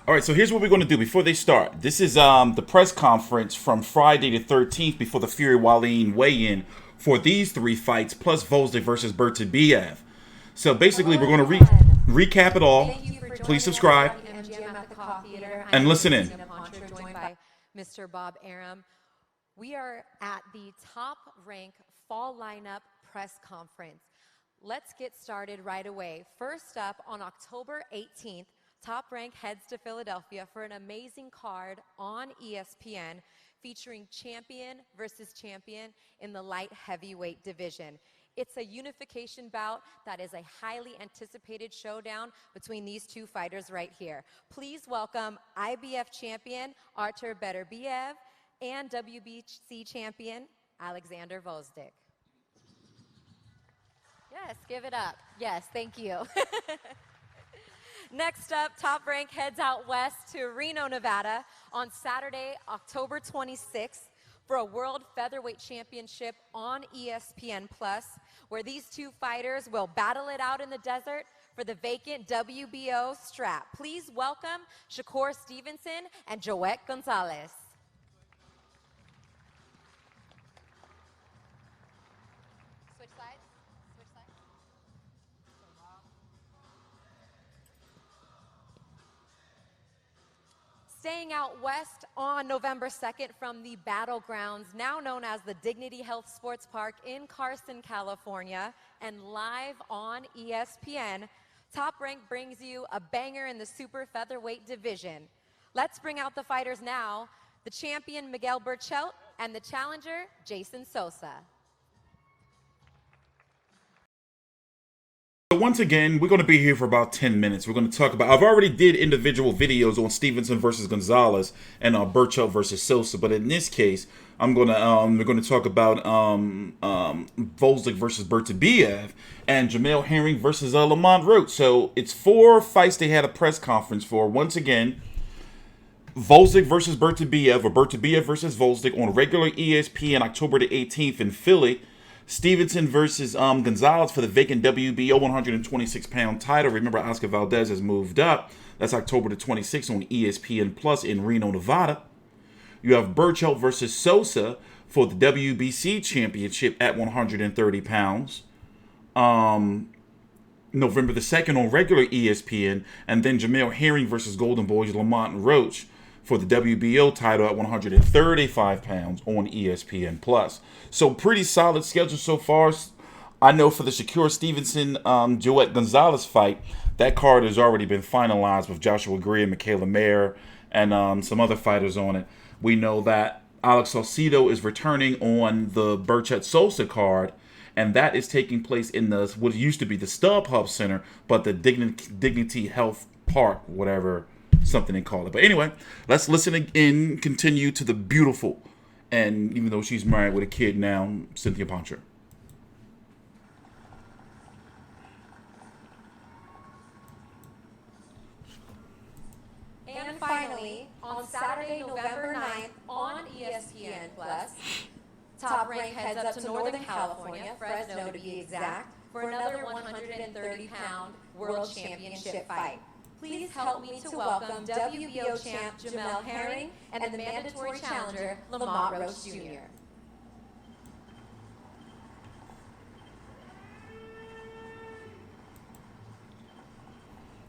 All right, so here's what we're going to do before they start. This is the press conference from Friday the 13th before the Fury Wallin weigh-in for these three fights, plus Gvozdyk versus Beterbiev. So basically, we're going to recap it all. Please subscribe and listen in. Joined by Mr. Bob Arum. We are at the Top Rank Fall Lineup Press Conference. Let's get started right away. First up, on October 18th, Top Rank heads to Philadelphia for an amazing card on ESPN featuring champion versus champion in the light heavyweight division. It's a unification bout that is a highly anticipated showdown between these two fighters right here. Please welcome IBF champion Artur Beterbiev and WBC champion Oleksandr Gvozdyk. Yes, give it up. Yes, thank you. Next up, Top Rank heads out west to Reno, Nevada on Saturday, October 26th for a World Featherweight Championship on ESPN+, where these two fighters will battle it out in the desert for the vacant WBO strap. Please welcome Shakur Stevenson and Joet Gonzalez. Switch sides. Switch sides. Staying out west on November 2nd from the Battlegrounds, now known as the Dignity Health Sports Park in Carson, California, and live on ESPN, Top Rank brings you a banger in the super featherweight division. Let's bring out the fighters now, the champion Miguel Berchelt and the challenger Jason Sosa. So once again, we're going to be here for about 10 minutes. We're going to talk about, I've already did individual videos on Stevenson versus Gonzalez and Berchelt versus Sosa, but in this case, we're going to talk about Gvozdyk versus Beterbiev and Jameel Herring versus Lamont Roach. So it's 4 fights they had a press conference for. Once again, Gvozdyk versus Beterbiev, or Beterbiev versus Gvozdyk on regular ESPN October the 18th in Philly. Stevenson versus Gonzalez for the vacant WBO 126-pound title. Remember, Oscar Valdez has moved up. That's October the 26th on ESPN Plus in Reno, Nevada. You have Berchelt versus Sosa for the WBC championship at 130 pounds. November the 2nd on regular ESPN. And then Jameel Herring versus Golden Boys Lamont Roach for the WBO title at 135 pounds on ESPN Plus. So pretty solid schedule so far. I know for the Shakur Stevenson Joet Gonzalez fight, that card has already been finalized with Joshua Greer, Michaela Mayer, and some other fighters on it. We know that Alex Saucedo is returning on the Berchelt Sosa card, and that is taking place in the what used to be the StubHub Center, but the Dignity Health Park, whatever, something they call it. But anyway, let's listen and continue to the beautiful, and even though she's married with a kid now, Cynthia Poncher. And finally, on Saturday, November 9th on ESPN Plus, Top Rank heads up to Northern California, Fresno to be exact, for another 130-pound World Championship fight. Please help me to welcome WBO champ Jameel Herring and the mandatory challenger Lamont Roach Jr.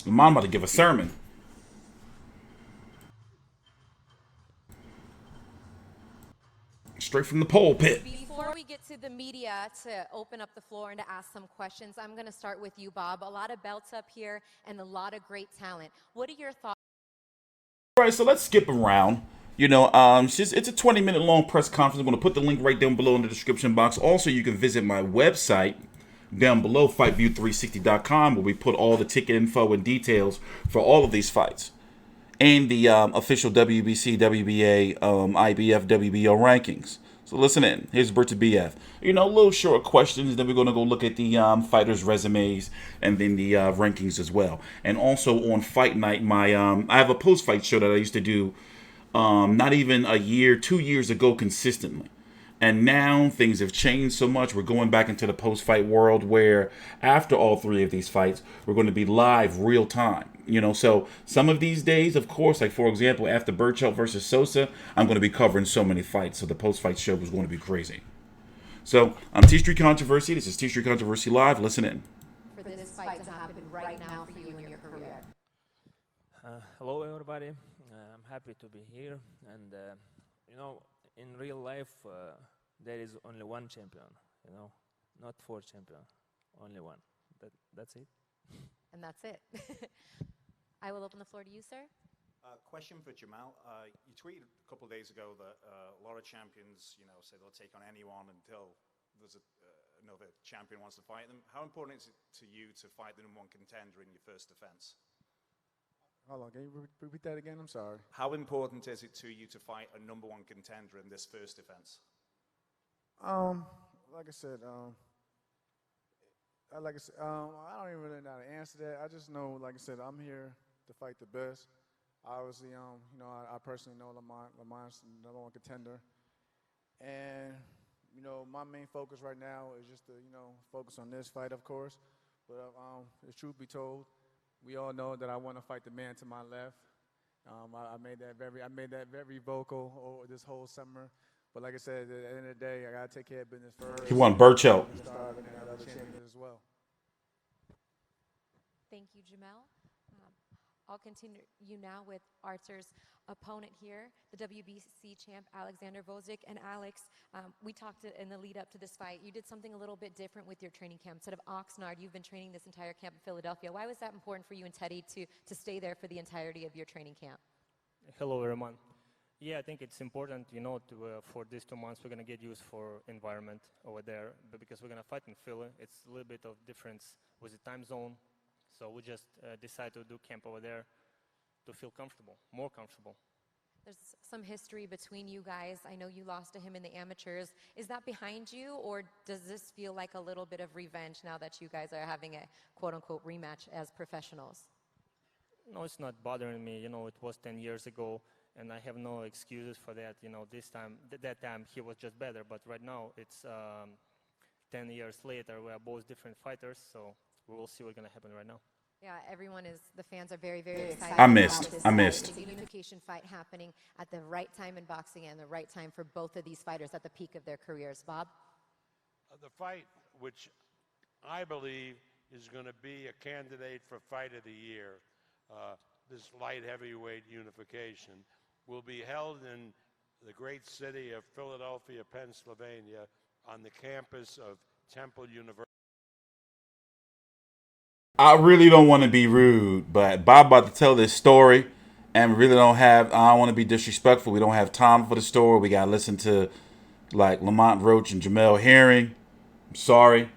Lamont about to give a sermon. Straight from the pulpit. Before we get to the media to open up the floor and to ask some questions, I'm going to start with you, Bob. A lot of belts up here and a lot of great talent. What are your thoughts? All right, so let's skip around. You know, it's a 20-minute long press conference. I'm going to put the link right down below in the description box. Also, you can visit my website down below, fightview360.com, where we put all the ticket info and details for all of these fights and the official WBC, WBA, IBF, WBO rankings. So listen in. Here's Beterbiev. You know, little short questions. Then we're going to go look at the fighters' resumes and then the rankings as well. And also on Fight Night, I have a post-fight show that I used to do not even a year, 2 years ago consistently. And now things have changed so much. We're going back into the post-fight world where after all 3 of these fights, we're going to be live real time. You know, so some of these days, of course, like for example, after Berchelt versus Sosa, I'm going to be covering so many fights. So the post-fight show is going to be crazy. So I'm TstreeT Controversy. This is TstreeT Controversy Live. Listen in. For this fight to happen right now for you in your career? Hello, everybody. I'm happy to be here. And, you know, in real life, there is only one champion, you know, not 4 champions, only one. That's it. And that's it. I will open the floor to you, sir. Question for Jameel. You tweeted a couple of days ago that a lot of champions, you know, say they'll take on anyone until there's another champion wants to fight them. How important is it to you to fight the #1 contender in your first defense? Hold on, can you repeat that again? I'm sorry. How important is it to you to fight a #1 contender in this first defense? Like I said, I don't even really know how to answer that. I just know, like I said, I'm here to fight the best. Obviously, you know, I personally know Lamont. Lamont's the #1 contender, and you know, my main focus right now is just to, you know, focus on this fight, of course. But the truth be told, we all know that I want to fight the man to my left. I made that very vocal this whole summer. But like I said, at the end of the day, I gotta take care of business first. He won Berchelt. As well. Thank you, Jameel. I'll continue you now with Artur's opponent here, the WBC champ, Oleksandr Gvozdyk. And Alex, we talked in the lead up to this fight. You did something a little bit different with your training camp. Instead of Oxnard, you've been training this entire camp in Philadelphia. Why was that important for you and Teddy to stay there for the entirety of your training camp? Hello, everyone. Yeah, I think it's important, you know, for these 2 months, we're going to get used for environment over there. But because we're going to fight in Philly, it's a little bit of difference with the time zone. So we just decided to do camp over there to feel comfortable, more comfortable. There's some history between you guys. I know you lost to him in the amateurs. Is that behind you, or does this feel like a little bit of revenge now that you guys are having a quote-unquote rematch as professionals? No, it's not bothering me. You know, it was 10 years ago, and I have no excuses for that. You know, this time, that time he was just better, but right now it's 10 years later. We are both different fighters, so we will see what's going to happen right now. Yeah, the fans are very, very excited. I missed. It's a unification fight happening at the right time in boxing and the right time for both of these fighters at the peak of their careers. Bob? The fight, which I believe is going to be a candidate for Fight of the Year, this light heavyweight unification, will be held in the great city of Philadelphia, Pennsylvania, on the campus of Temple University. I really don't want to be rude, but Bob about to tell this story, and we really I don't want to be disrespectful. We don't have time for the story. We got to listen to, like, Lamont, Roach, and Jameel Herring. I'm sorry.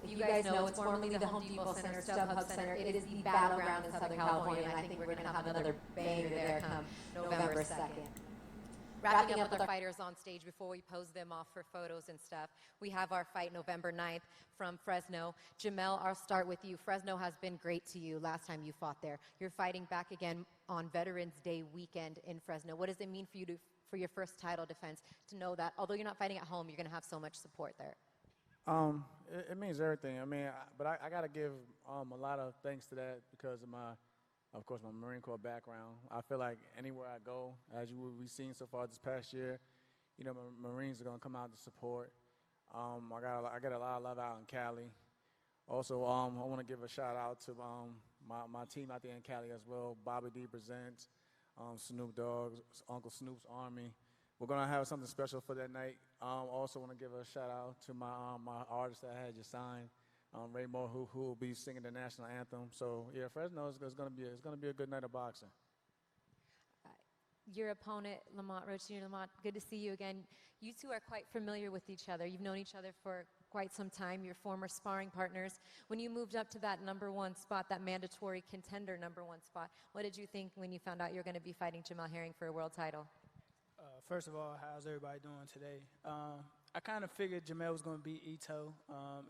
If you guys know, it's formerly the Home Depot Center, StubHub Center. It is the battleground in Southern California, and I think we're going to have another banger there come November 2nd. Wrapping up with our fighters on stage before we pose them off for photos and stuff. We have our fight November 9th from Fresno. Jameel, I'll start with you. Fresno has been great to you last time you fought there. You're fighting back again on Veterans Day weekend in Fresno. What does it mean for you for your first title defense to know that although you're not fighting at home, you're going to have so much support there? It means everything. I mean, but I got to give a lot of thanks to that because of of course, my Marine Corps background. I feel like anywhere I go, as we've seen so far this past year, you know, Marines are going to come out to support. I got a lot of love out in Cali. Also, I want to give a shout out to my team out there in Cali as well. Bobby D Presents, Snoop Dogg, Uncle Snoop's Army. We're going to have something special for that night. Also want to give a shout out to my artist that I had just signed. Ray Moore, who will be singing the national anthem. So yeah, Fresno is going to be a good night of boxing. Your opponent, Lamont, Roach Jr. Lamont, good to see you again. You two are quite familiar with each other. You've known each other for quite some time. You're former sparring partners. When you moved up to that #1 spot, that mandatory contender #1 spot, what did you think when you found out you were going to be fighting Jameel Herring for a world title? First of all, how's everybody doing today? I kind of figured Jameel was going to beat Ito.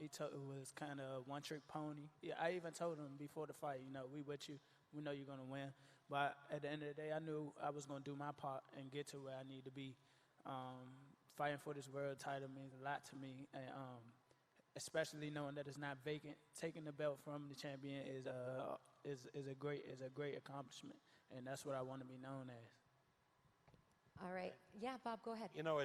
Ito was kind of one-trick pony. Yeah, I even told him before the fight, you know, we with you. We know you're going to win. But at the end of the day, I knew I was going to do my part and get to where I need to be. Fighting for this world title means a lot to me. And especially knowing that it's not vacant. Taking the belt from the champion is a great accomplishment, and that's what I want to be known as. All right. Yeah, Bob, go ahead. You know,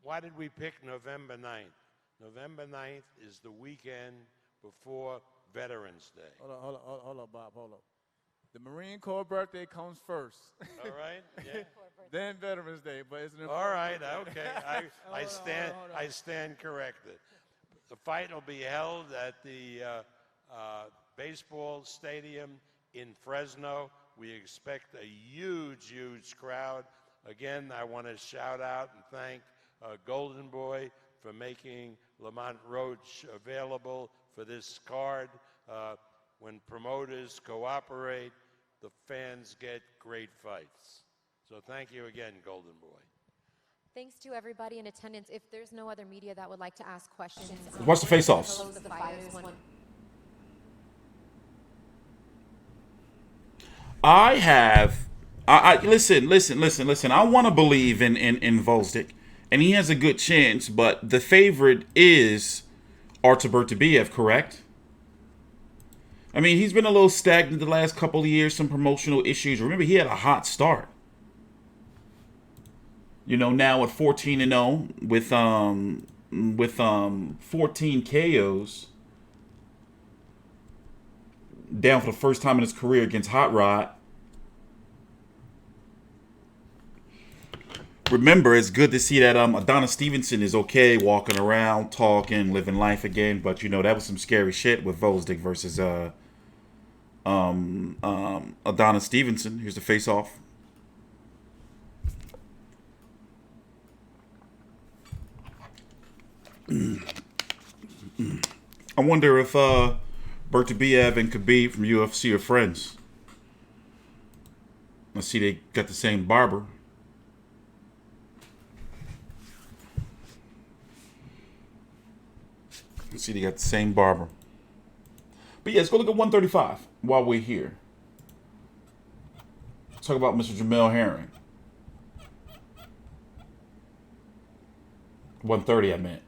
why did we pick November 9th? November 9th is the weekend before Veterans Day. Hold up, Bob. Hold up. The Marine Corps birthday comes first. All right? Yeah. Then Veterans Day, but it's an All right, birthday. okay. I hold on. stand corrected. The fight will be held at the baseball stadium in Fresno. We expect a huge crowd. Again, I want to shout out and thank Golden Boy for making Lamont Roach available for this card. When promoters cooperate, the fans get great fights. So thank you again, Golden Boy. Thanks to everybody in attendance. If there's no other media that would like to ask questions. Watch the face-offs. Close the fighters when- Listen. I want to believe in Gvozdyk, and he has a good chance, but the favorite is Artur Beterbiev, correct? I mean, he's been a little stagnant the last couple of years, some promotional issues. Remember, he had a hot start. You know, now at 14-0 with 14 KOs, down for the first time in his career against Hot Rod. Remember, it's good to see that Adonis Stevenson is okay, walking around, talking, living life again. But, you know, that was some scary shit with Gvozdyk versus Adonis Stevenson. Here's the face-off. I wonder if Beterbiev and Khabib from UFC are friends. I see they got the same barber. See, they got the same barber. But yeah, let's go look at 135 while we're here. Let's talk about Mr. Jameel Herring. 130, I meant.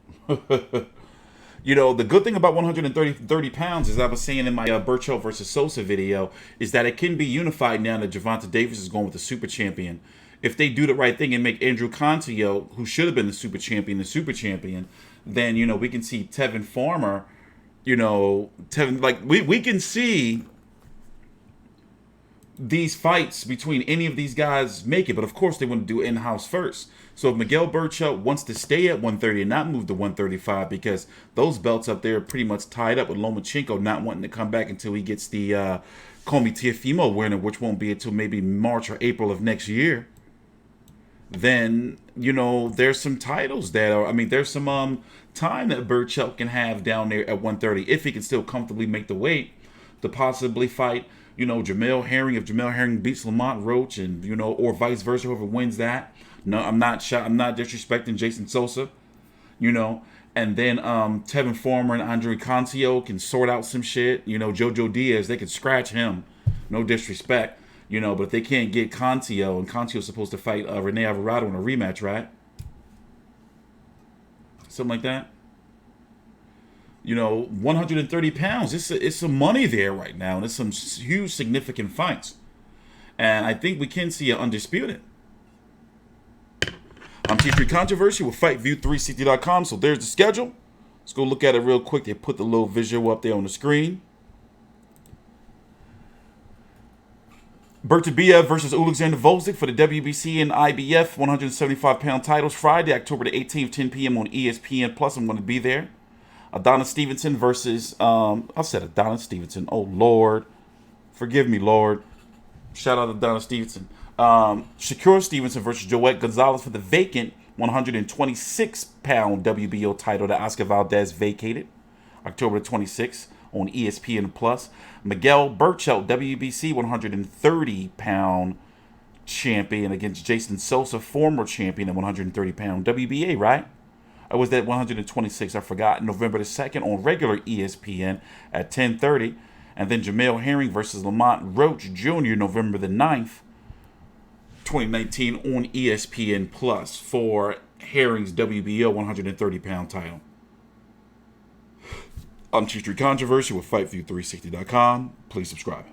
You know, the good thing about 130 pounds, as I was saying in my Berchelt versus Sosa video, is that it can be unified now that Gervonta Davis is going with the super champion. If they do the right thing and make Andrew Cantillo, who should have been the super champion, then, you know, we can see Tevin Farmer, you know, we can see these fights between any of these guys make it, but of course they want to do in-house first. So if Miguel Berchelt wants to stay at 130 and not move to 135, because those belts up there are pretty much tied up with Lomachenko not wanting to come back until he gets the Comey Teofimo winner, which won't be until maybe March or April of next year, then, you know, there's some titles that are, I mean, there's some time that Berchelt can have down there at 130 if he can still comfortably make the weight to possibly fight, you know, Jameel Herring. If Jameel Herring beats Lamont Roach, and, you know, or vice versa, whoever wins that. No, I'm not disrespecting Jason Sosa, you know. And then Tevin Farmer and Andre Cantillo can sort out some shit. You know, Jojo Diaz, they can scratch him. No disrespect. You know, but if they can't get Cantillo, and Cantillo's supposed to fight Rene Alvarado in a rematch, right? Something like that. You know, 130 pounds. It's some money there right now, and it's some huge, significant fights. And I think we can see an undisputed. I'm TstreeT Controversy with FightView360.com. So there's the schedule. Let's go look at it real quick. They put the little visual up there on the screen. Beterbiev versus Oleksandr Gvozdyk for the WBC and IBF 175-pound titles Friday, October the 18th, 10 p.m. on ESPN Plus. I'm going to be there. Adonis Stevenson versus, I said Adonis Stevenson. Oh, Lord. Forgive me, Lord. Shout out to Adonis Stevenson. Shakur Stevenson versus Joet Gonzalez for the vacant 126-pound WBO title that Oscar Valdez vacated, October 26th on ESPN Plus. Miguel Berchelt, WBC 130-pound champion against Jason Sosa, former champion at 130-pound WBA, right? Or was that 126? I forgot. November the 2nd on regular ESPN at 10:30. And then Jameel Herring versus Lamont Roach Jr. November the 9th, 2019 on ESPN Plus for Herring's WBO 130-pound title. I'm TstreeT Controversy with FightView360.com. Please subscribe.